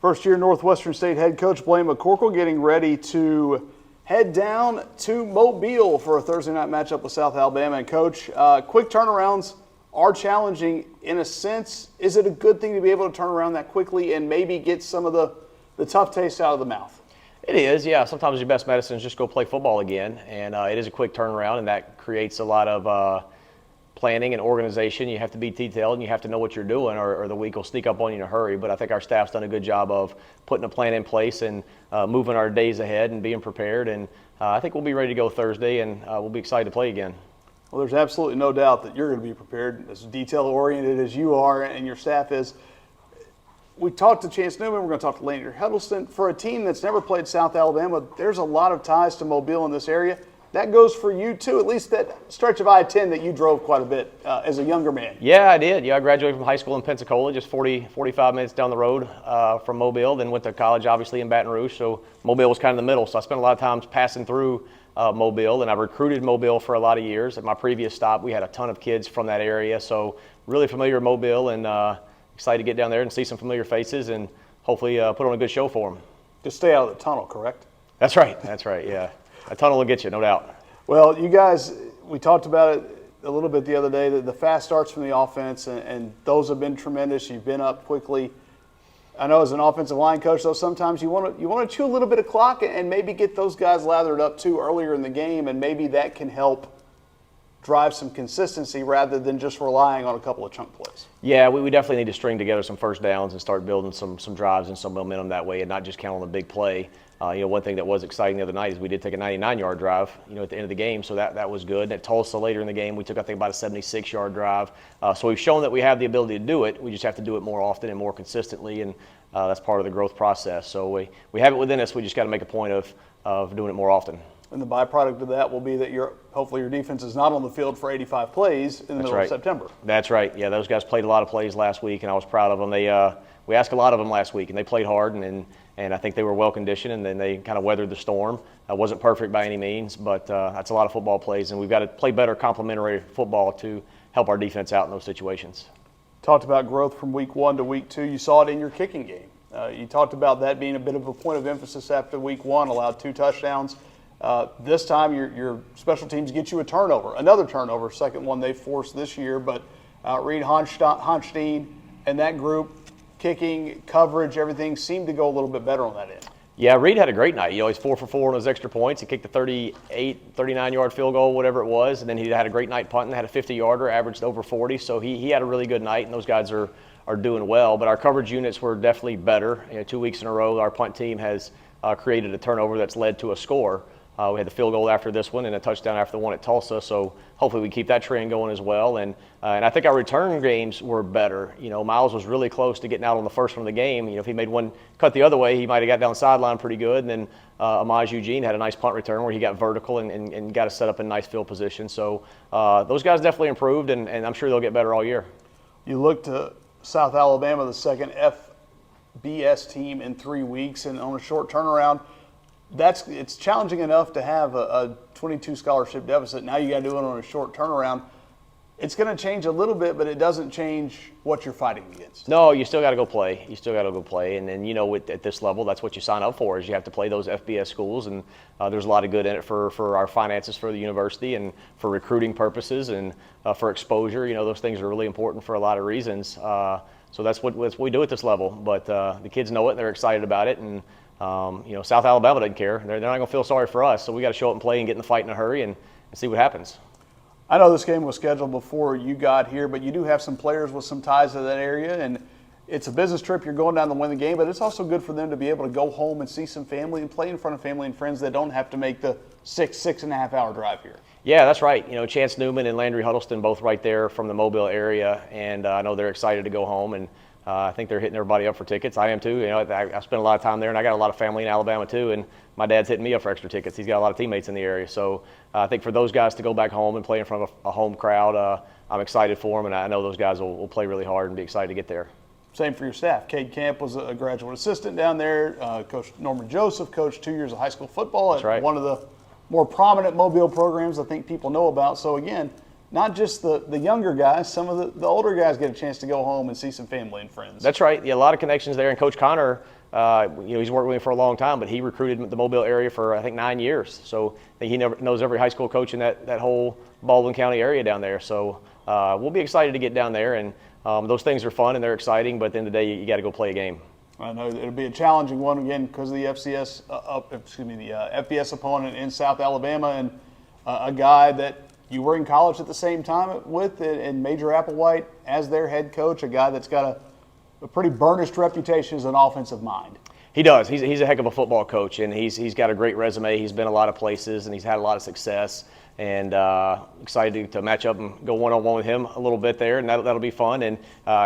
First-year Northwestern State head coach Blaine McCorkle getting ready to head down to Mobile for a Thursday night matchup with South Alabama. And Coach, quick turnarounds are challenging in a sense. Is it a good thing to be able to turn around that quickly and maybe get some of the tough taste out of the mouth? It is, yeah. Sometimes your best medicine is just go play football again, and it is a quick turnaround, and that creates a lot of planning and organization. You have to be detailed, and you have to know what you're doing, or the week will sneak up on you in a hurry. But I think our staff's done a good job of putting a plan in place and moving our days ahead and being prepared. And I think we'll be ready to go Thursday, and we'll be excited to play again. Well, there's absolutely no doubt that you're going to be prepared, as detail-oriented as you are and your staff is. We talked to Chance Newman. We're going to talk to Landry Huddleston. For a team that's never played South Alabama, there's a lot of ties to Mobile in this area. That goes for you, too, at least that stretch of I-10 that you drove quite a bit as a younger man. Yeah, I did. Yeah, I graduated from high school in Pensacola, just 45 minutes down the road from Mobile, then went to college, obviously, in Baton Rouge. So Mobile was kind of in the middle. So I spent a lot of times passing through Mobile, and I recruited Mobile for a lot of years. At my previous stop, we had a ton of kids from that area. So really familiar with Mobile, and excited to get down there and see some familiar faces and hopefully put on a good show for them. Just stay out of the tunnel, correct? That's right, yeah. A tunnel will get you, no doubt. Well, you guys, we talked about it a little bit the other day, the fast starts from the offense, and those have been tremendous. You've been up quickly. I know as an offensive line coach, though, sometimes you want to chew a little bit of clock and maybe get those guys lathered up too earlier in the game, and maybe that can help drive some consistency rather than just relying on a couple of chunk plays. Yeah, we definitely need to string together some first downs and start building some drives and some momentum that way, and not just count on the big play. One thing that was exciting the other night is we did take a 99-yard drive, at the end of the game, so that was good. And at Tulsa later in the game, we took, I think, about a 76-yard drive. So we've shown that we have the ability to do it. We just have to do it more often and more consistently, and that's part of the growth process. So we have it within us. We just got to make a point of doing it more often. And the byproduct of that will be that hopefully your defense is not on the field for 85 plays in the middle of September. That's right. Yeah, those guys played a lot of plays last week, and I was proud of them. We asked a lot of them last week, and they played hard, and I think they were well conditioned, and then they kind of weathered the storm. It wasn't perfect by any means, but that's a lot of football plays, and we've got to play better complementary football to help our defense out in those situations. Talked about growth from week 1 to week 2. You saw it in your kicking game. You talked about that being a bit of a point of emphasis after week 1, allowed 2 touchdowns. This time your special teams get you another turnover, second one they forced this year, but Reed Honstein and that group, kicking, coverage, everything seemed to go a little bit better on that end. Yeah, Reed had a great night. He's 4 for 4 on his extra points. He kicked a 39-yard field goal, whatever it was, and then he had a great night punting, had a 50-yarder, averaged over 40, so he had a really good night, and those guys are doing well. But our coverage units were definitely better. 2 weeks in a row, our punt team has created a turnover that's led to a score. We had the field goal after this one and a touchdown after the one at Tulsa, so hopefully we keep that trend going as well. And I think our return games were better. Miles was really close to getting out on the first one of the game. If he made one cut the other way, he might have got down the sideline pretty good. And then Amaj Eugene had a nice punt return where he got vertical and got us set up in nice field position. So those guys definitely improved, and I'm sure they'll get better all year. You look to South Alabama, the second FBS team in 3 weeks, and on a short turnaround, it's challenging enough to have a 22 scholarship deficit. Now you got to do it on a short turnaround. It's going to change a little bit, but it doesn't change what you're fighting against. No, you still got to go play. And then, at this level, that's what you sign up for, is you have to play those FBS schools. And there's a lot of good in it for our finances for the university and for recruiting purposes and for exposure. Those things are really important for a lot of reasons. So that's what we do at this level. But the kids know it, and they're excited about it. And South Alabama doesn't care. They're not going to feel sorry for us. So we got to show up and play and get in the fight in a hurry and see what happens. I know this game was scheduled before you got here, but you do have some players with some ties to that area, and it's a business trip. You're going down to win the game, but it's also good for them to be able to go home and see some family and play in front of family and friends that don't have to make the 6.5 hour drive here. Yeah, that's right. Chance Newman and Landry Huddleston both right there from the Mobile area, and I know they're excited to go home, and I think they're hitting everybody up for tickets. I am too. I spent a lot of time there, and I got a lot of family in Alabama too, and my dad's hitting me up for extra tickets. He's got a lot of teammates in the area. So I think for those guys to go back home and play in front of a home crowd, I'm excited for them, and I know those guys will play really hard and be excited to get there. Same for your staff. Cade Camp was a graduate assistant down there. Coach Norman Joseph coached 2 years of high school football at one of the more prominent Mobile programs I think people know about. So again, not just the younger guys, some of the older guys get a chance to go home and see some family and friends. That's right. Yeah, a lot of connections there. And Coach Connor he's worked with me for a long time, but he recruited the Mobile area for, I think, 9 years. So I think he knows every high school coach in that whole Baldwin County area down there. So we'll be excited to get down there, and those things are fun and they're exciting, but at the end of the day, you got to go play a game. I know it'll be a challenging one again because of the FBS opponent in South Alabama, and a guy that you were in college at the same time with in Major Applewhite as their head coach, a guy that's got a pretty burnished reputation as an offensive mind. He does. He's a heck of a football coach, and he's got a great resume. He's been a lot of places, and he's had a lot of success. And excited to match up and go one-on-one with him a little bit there, and that'll be fun. And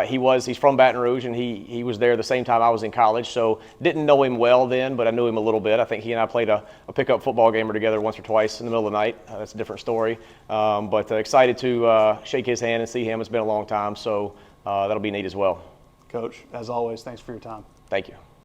he's from Baton Rouge, and he was there the same time I was in college, so didn't know him well then, but I knew him a little bit. I think he and I played a pickup football game together once or twice in the middle of the night. That's a different story. But excited to shake his hand and see him. It's been a long time, so that'll be neat as well. Coach, as always, thanks for your time. Thank you.